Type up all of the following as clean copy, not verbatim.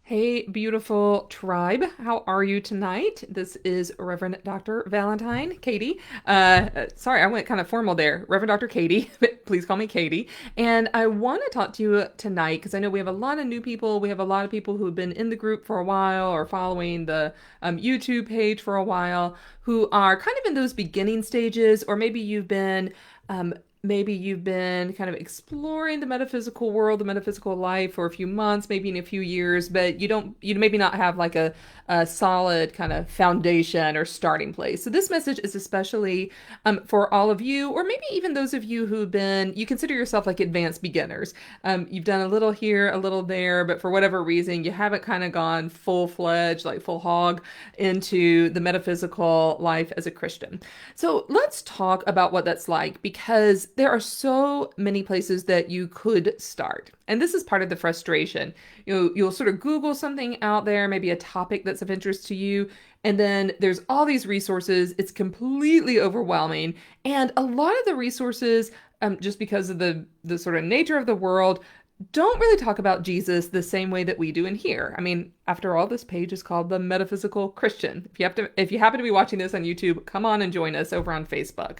Hey, beautiful tribe. How are you tonight? This is Reverend Dr. Valentine, Katie. Sorry, I went kind of formal there. Reverend Dr. Katie, but please call me Katie. And I want to talk to you tonight because I know we have a lot of new people. We have a lot of people who have been in the group for a while or following the YouTube page for a while who are kind of in those beginning stages, or um, maybe you've been kind of exploring the metaphysical world, the metaphysical life for a few months, maybe in a few years, but you maybe not have like a solid kind of foundation or starting place. So this message is especially for all of you, or maybe even those of you you consider yourself like advanced beginners. You've done a little here, a little there, but for whatever reason, you haven't kind of gone full fledged, like full hog into the metaphysical life as a Christian. So let's talk about what that's like because there are so many places that you could start. And this is part of the frustration. You'll sort of Google something out there, maybe a topic that's of interest to you, and then there's all these resources. It's completely overwhelming. And a lot of the resources, just because of the sort of nature of the world, don't really talk about Jesus the same way that we do in here. I mean, after all, this page is called The Metaphysical Christian. If you happen to be watching this on YouTube, come on and join us over on Facebook.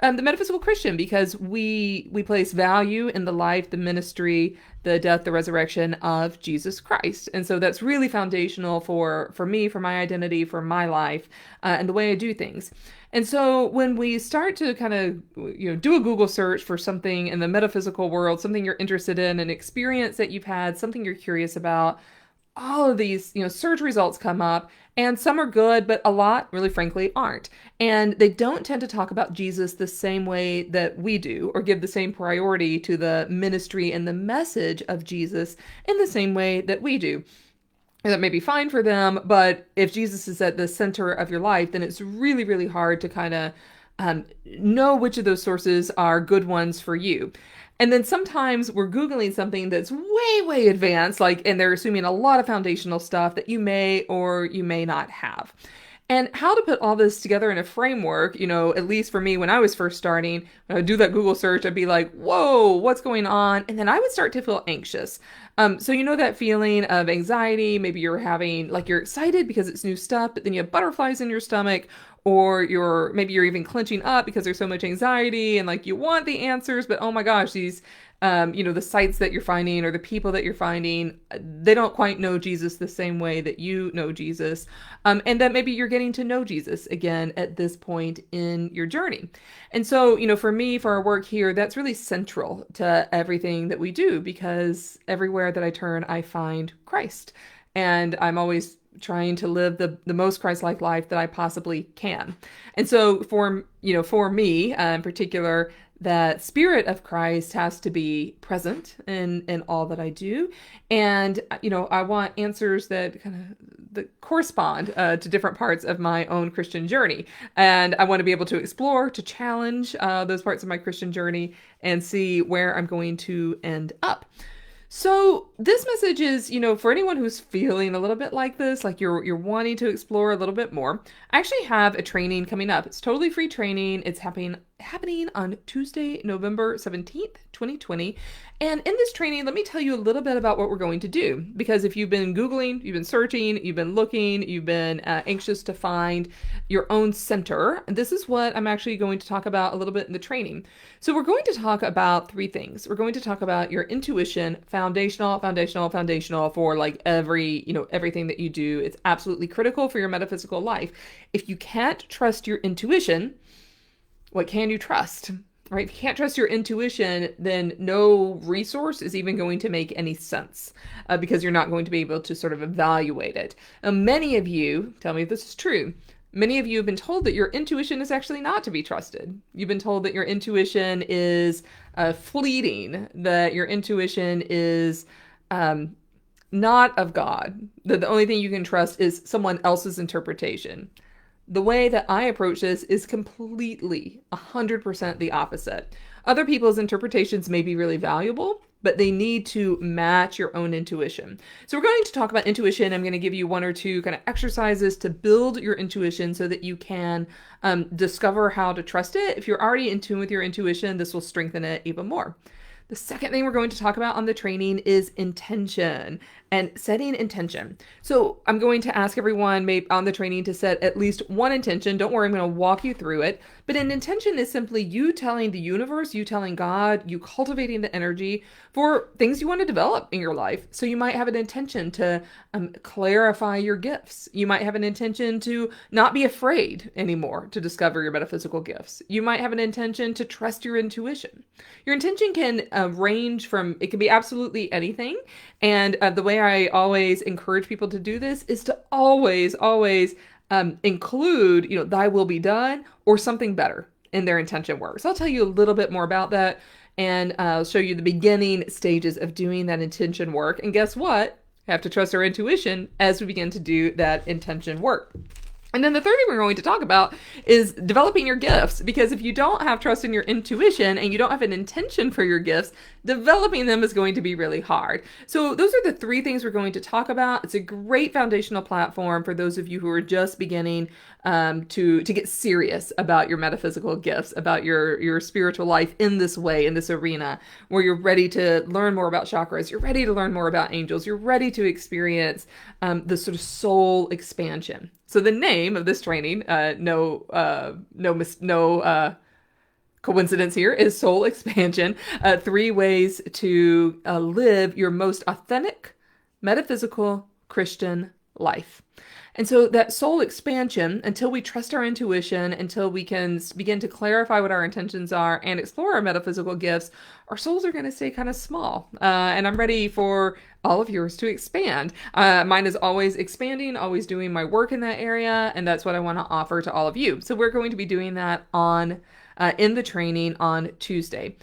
The Metaphysical Christian, because we place value in the life, the ministry, the death, the resurrection of Jesus Christ, and so that's really foundational for me, for my identity, for my life, and the way I do things. And so when we start to kind of, do a Google search for something in the metaphysical world, something you're interested in, an experience that you've had, something you're curious about, all of these, search results come up, and some are good, but a lot, really frankly, aren't. And they don't tend to talk about Jesus the same way that we do, or give the same priority to the ministry and the message of Jesus in the same way that we do. And that may be fine for them, but if Jesus is at the center of your life, then it's really, really hard to kind of know which of those sources are good ones for you. And then sometimes we're Googling something that's way, way advanced, and they're assuming a lot of foundational stuff that you may or you may not have. And how to put all this together in a framework, at least for me, when I was first starting, when I would do that Google search, I'd be like, whoa, what's going on? And then I would start to feel anxious. So that feeling of anxiety, maybe you're excited because it's new stuff, but then you have butterflies in your stomach, or maybe you're even clenching up because there's so much anxiety and like you want the answers, but oh my gosh, the sites that you're finding or the people that you're finding, they don't quite know Jesus the same way that you know Jesus. And that maybe you're getting to know Jesus again at this point in your journey. And so, for me, for our work here, that's really central to everything that we do because everywhere that I turn, I find Christ. And I'm always trying to live the most Christ-like life that I possibly can. And so for me in particular, that spirit of Christ has to be present in all that I do. And, I want answers that correspond to different parts of my own Christian journey. And I want to be able to explore, to challenge those parts of my Christian journey and see where I'm going to end up. So this message is, for anyone who's feeling a little bit like this, like you're wanting to explore a little bit more. I actually have a training coming up. It's totally free training. It's happening on Tuesday, November 17th, 2020. And in this training, let me tell you a little bit about what we're going to do. Because if you've been Googling, you've been searching, you've been looking, you've been anxious to find your own center, this is what I'm actually going to talk about a little bit in the training. So we're going to talk about three things. We're going to talk about your intuition, foundational for like everything that you do. It's absolutely critical for your metaphysical life. If you can't trust your intuition, what can you trust? Right? If you can't trust your intuition, then no resource is even going to make any sense because you're not going to be able to sort of evaluate it. Many of you, tell me if this is true, many of you have been told that your intuition is actually not to be trusted. You've been told that your intuition is fleeting, that your intuition is not of God, that the only thing you can trust is someone else's interpretation. The way that I approach this is completely 100% the opposite. Other people's interpretations may be really valuable, but they need to match your own intuition. So we're going to talk about intuition. I'm going to give you one or two kind of exercises to build your intuition so that you can discover how to trust it. If you're already in tune with your intuition, this will strengthen it even more. The second thing we're going to talk about on the training is intention. and setting intention. So I'm going to ask everyone maybe on the training to set at least one intention. Don't worry, I'm going to walk you through it. But an intention is simply you telling the universe, you telling God, you cultivating the energy for things you want to develop in your life. So you might have an intention to clarify your gifts. You might have an intention to not be afraid anymore to discover your metaphysical gifts. You might have an intention to trust your intuition. Your intention can range from, it can be absolutely anything. And the way I always encourage people to do this is to always include, thy will be done or something better in their intention work. So I'll tell you a little bit more about that, and I'll show you the beginning stages of doing that intention work. And guess what? We have to trust our intuition as we begin to do that intention work. And then the third thing we're going to talk about is developing your gifts, because if you don't have trust in your intuition and you don't have an intention for your gifts, developing them is going to be really hard. So those are the three things we're going to talk about. It's a great foundational platform for those of you who are just beginning to get serious about your metaphysical gifts, about your spiritual life in this way, in this arena, where you're ready to learn more about chakras, you're ready to learn more about angels, you're ready to experience the sort of soul expansion. So the name of this training, no coincidence here, is Soul Expansion. 3 ways to live your most authentic, metaphysical Christian life. And so that soul expansion, until we trust our intuition, until we can begin to clarify what our intentions are and explore our metaphysical gifts, our souls are going to stay kind of small. And I'm ready for all of yours to expand. Mine is always expanding, always doing my work in that area, and that's what I want to offer to all of you. So we're going to be doing that in the training on Tuesday.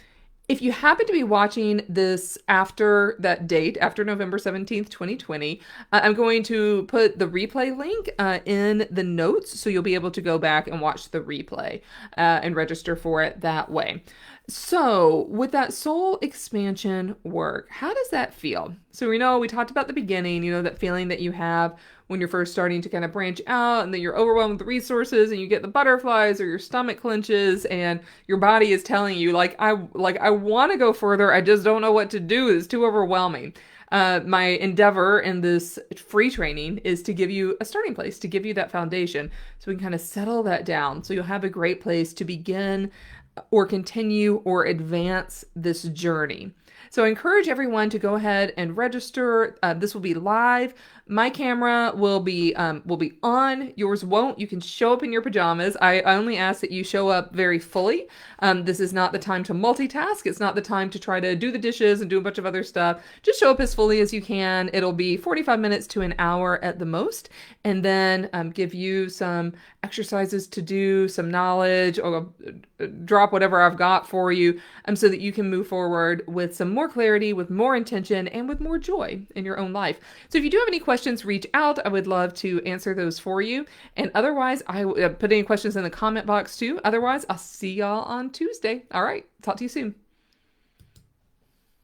If you happen to be watching this after that date, after November 17th, 2020, I'm going to put the replay link in the notes, so you'll be able to go back and watch the replay and register for it that way. So with that soul expansion work, how does that feel? So we talked about the beginning, that feeling that you have when you're first starting to kind of branch out, and then you're overwhelmed with resources and you get the butterflies, or your stomach clenches and your body is telling you I want to go further. I just don't know what to do. It's too overwhelming. My endeavor in this free training is to give you a starting place, to give you that foundation so we can kind of settle that down. So you'll have a great place to begin or continue or advance this journey. So I encourage everyone to go ahead and register. This will be live. My camera will be on. Yours won't. You can show up in your pajamas. I only ask that you show up very fully. This is not the time to multitask. It's not the time to try to do the dishes and do a bunch of other stuff. Just show up as fully as you can. It'll be 45 minutes to an hour at the most, and then give you some exercises to do, some knowledge, or drop whatever I've got for you, so that you can move forward with some more clarity, with more intention, and with more joy in your own life. So if you do have any questions, reach out. I would love to answer those for you. And otherwise, I put any questions in the comment box too. Otherwise, I'll see y'all on Tuesday. All right. Talk to you soon.